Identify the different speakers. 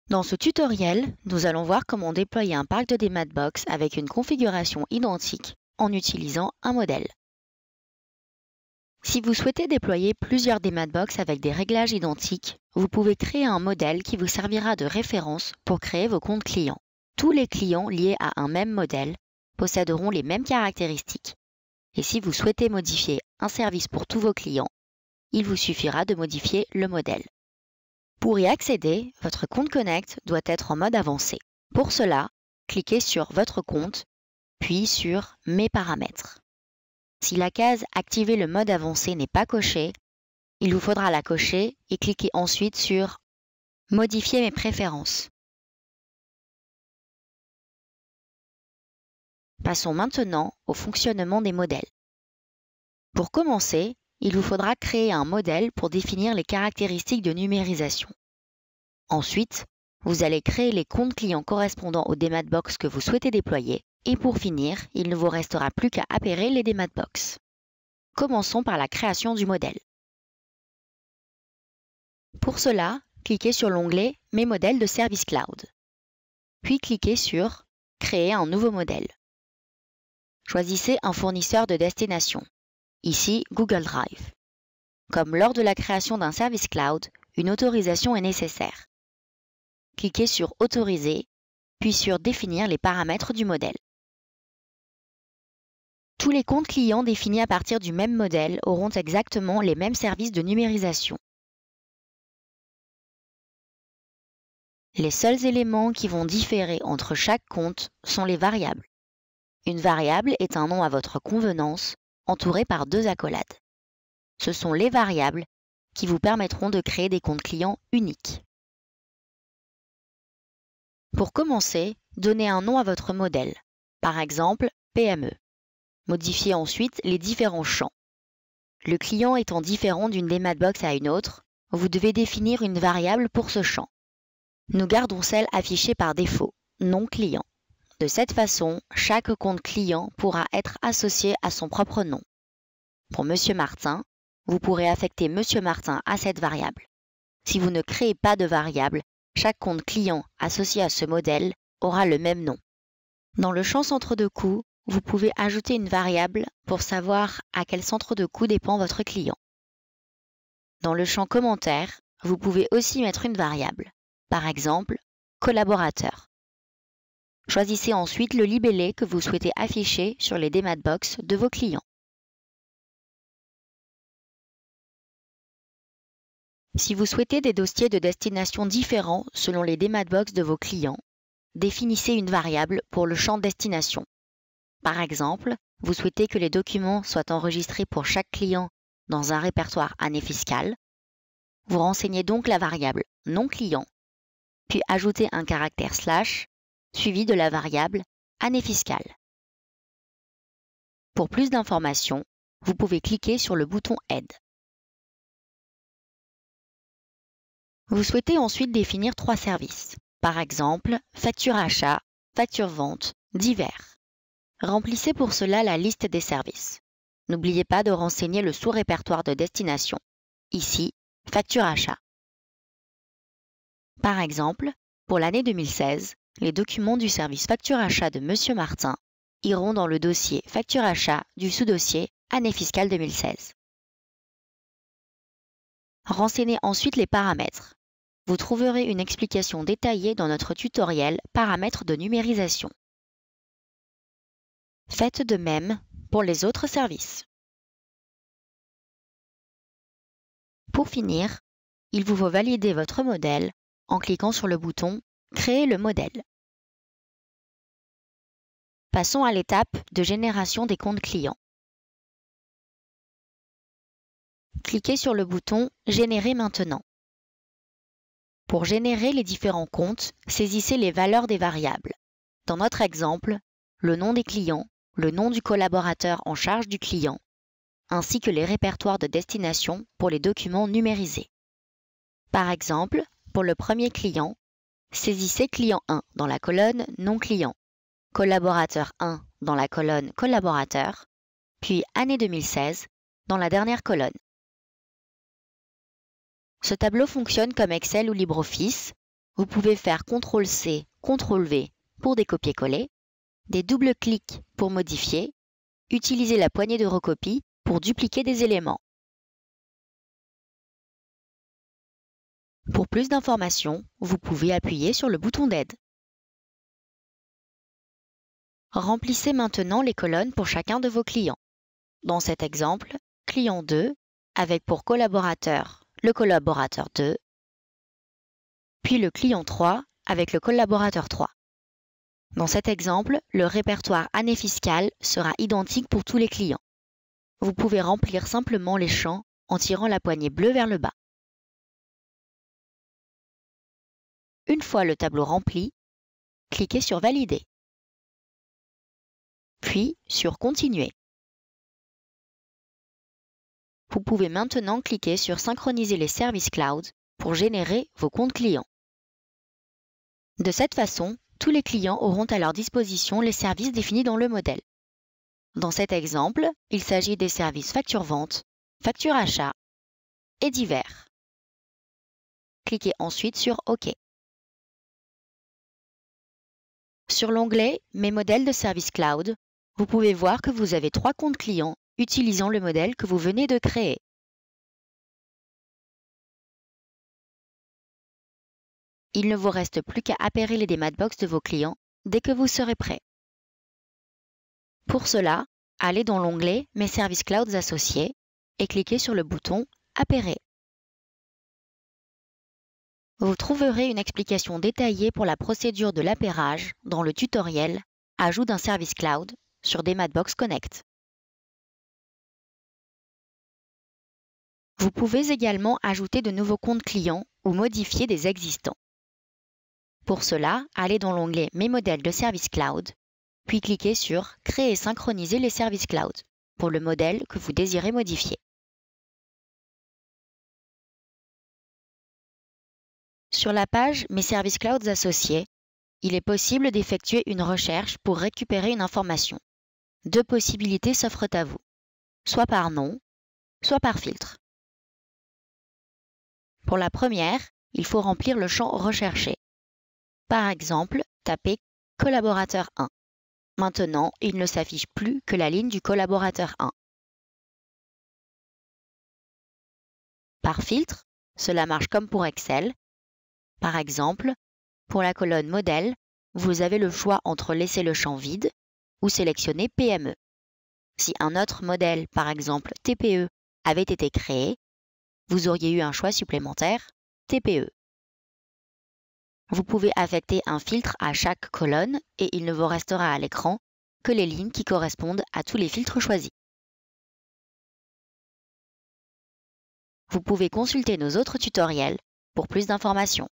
Speaker 1: Dans ce tutoriel, nous allons voir comment déployer un parc de DMATBox avec une configuration identique en utilisant un modèle. Si vous souhaitez déployer plusieurs DMATBox avec des réglages identiques, vous pouvez créer un modèle qui vous servira de référence pour créer vos comptes clients. Tous les clients liés à un même modèle posséderont les mêmes caractéristiques. Et si vous souhaitez modifier un service pour tous vos clients, il vous suffira de modifier le modèle. Pour y accéder, votre compte Connect doit être en mode avancé. Pour cela, cliquez sur Votre compte, puis sur Mes paramètres. Si la case Activer le mode avancé n'est pas cochée, il vous faudra la cocher et cliquez ensuite sur Modifier mes préférences. Passons maintenant au fonctionnement des modèles. Pour commencer, il vous faudra créer un modèle pour définir les caractéristiques de numérisation. Ensuite, vous allez créer les comptes clients correspondant aux DMATBox que vous souhaitez déployer. Et pour finir, il ne vous restera plus qu'à appairer les DMATBox. Commençons par la création du modèle. Pour cela, cliquez sur l'onglet Mes modèles de Service Cloud. Puis cliquez sur Créer un nouveau modèle. Choisissez un fournisseur de destination, ici Google Drive. Comme lors de la création d'un service cloud, une autorisation est nécessaire. Cliquez sur Autoriser, puis sur Définir les paramètres du modèle. Tous les comptes clients définis à partir du même modèle auront exactement les mêmes services de numérisation. Les seuls éléments qui vont différer entre chaque compte sont les variables. Une variable est un nom à votre convenance, entouré par deux accolades. Ce sont les variables qui vous permettront de créer des comptes clients uniques. Pour commencer, donnez un nom à votre modèle, par exemple PME. Modifiez ensuite les différents champs. Le client étant différent d'une DMATBox à une autre, vous devez définir une variable pour ce champ. Nous gardons celle affichée par défaut, nom client. De cette façon, chaque compte client pourra être associé à son propre nom. Pour Monsieur Martin, vous pourrez affecter Monsieur Martin à cette variable. Si vous ne créez pas de variable, chaque compte client associé à ce modèle aura le même nom. Dans le champ centre de coût, vous pouvez ajouter une variable pour savoir à quel centre de coût dépend votre client. Dans le champ commentaire, vous pouvez aussi mettre une variable, par exemple collaborateur. Choisissez ensuite le libellé que vous souhaitez afficher sur les DMATBox de vos clients. Si vous souhaitez des dossiers de destination différents selon les DMATBox de vos clients, définissez une variable pour le champ destination. Par exemple, vous souhaitez que les documents soient enregistrés pour chaque client dans un répertoire année fiscale. Vous renseignez donc la variable nom client, puis ajoutez un caractère / suivi de la variable année fiscale. Pour plus d'informations, vous pouvez cliquer sur le bouton Aide. Vous souhaitez ensuite définir 3 services, par exemple facture achat, facture vente, divers. Remplissez pour cela la liste des services. N'oubliez pas de renseigner le sous-répertoire de destination, ici facture achat. Par exemple, pour l'année 2016, les documents du service facture achat de Monsieur Martin iront dans le dossier facture achat du sous-dossier année fiscale 2016. Renseignez ensuite les paramètres. Vous trouverez une explication détaillée dans notre tutoriel Paramètres de numérisation. Faites de même pour les autres services. Pour finir, il vous faut valider votre modèle en cliquant sur le bouton Créer le modèle. Passons à l'étape de génération des comptes clients. Cliquez sur le bouton Générer maintenant. Pour générer les différents comptes, saisissez les valeurs des variables. Dans notre exemple, le nom des clients, le nom du collaborateur en charge du client, ainsi que les répertoires de destination pour les documents numérisés. Par exemple, pour le premier client, saisissez client 1 dans la colonne Nom client, collaborateur 1 dans la colonne Collaborateur, puis année 2016 dans la dernière colonne. Ce tableau fonctionne comme Excel ou LibreOffice. vous pouvez faire CTRL-C, CTRL-V pour des copier-coller, des doubles-clics pour modifier, utiliser la poignée de recopie pour dupliquer des éléments. Pour plus d'informations, vous pouvez appuyer sur le bouton d'aide. Remplissez maintenant les colonnes pour chacun de vos clients. Dans cet exemple, client 2, avec pour collaborateur le collaborateur 2, puis le client 3 avec le collaborateur 3. Dans cet exemple, le répertoire année fiscale sera identique pour tous les clients. Vous pouvez remplir simplement les champs en tirant la poignée bleue vers le bas. Une fois le tableau rempli, cliquez sur Valider, puis sur Continuer. Vous pouvez maintenant cliquer sur Synchroniser les services cloud pour générer vos comptes clients. De cette façon, tous les clients auront à leur disposition les services définis dans le modèle. Dans cet exemple, il s'agit des services facture-vente, facture-achat et divers. Cliquez ensuite sur OK. Sur l'onglet Mes modèles de services cloud, vous pouvez voir que vous avez 3 comptes clients utilisant le modèle que vous venez de créer. Il ne vous reste plus qu'à appairer les Dematbox de vos clients dès que vous serez prêt. Pour cela, allez dans l'onglet Mes services clouds associés et cliquez sur le bouton Appairer. Vous trouverez une explication détaillée pour la procédure de l'appairage dans le tutoriel Ajout d'un service cloud sur Dematbox Connect. Vous pouvez également ajouter de nouveaux comptes clients ou modifier des existants. Pour cela, allez dans l'onglet Mes modèles de services cloud, puis cliquez sur Créer et synchroniser les services cloud pour le modèle que vous désirez modifier. Sur la page Mes services clouds associés, il est possible d'effectuer une recherche pour récupérer une information. 2 possibilités s'offrent à vous, soit par nom, soit par filtre. Pour la première, il faut remplir le champ recherché. Par exemple, tapez Collaborateur 1. Maintenant, il ne s'affiche plus que la ligne du collaborateur 1. Par filtre, cela marche comme pour Excel. Par exemple, pour la colonne Modèle, vous avez le choix entre laisser le champ vide ou sélectionner PME. Si un autre modèle, par exemple TPE, avait été créé, vous auriez eu un choix supplémentaire, TPE. Vous pouvez affecter un filtre à chaque colonne et il ne vous restera à l'écran que les lignes qui correspondent à tous les filtres choisis. Vous pouvez consulter nos autres tutoriels pour plus d'informations.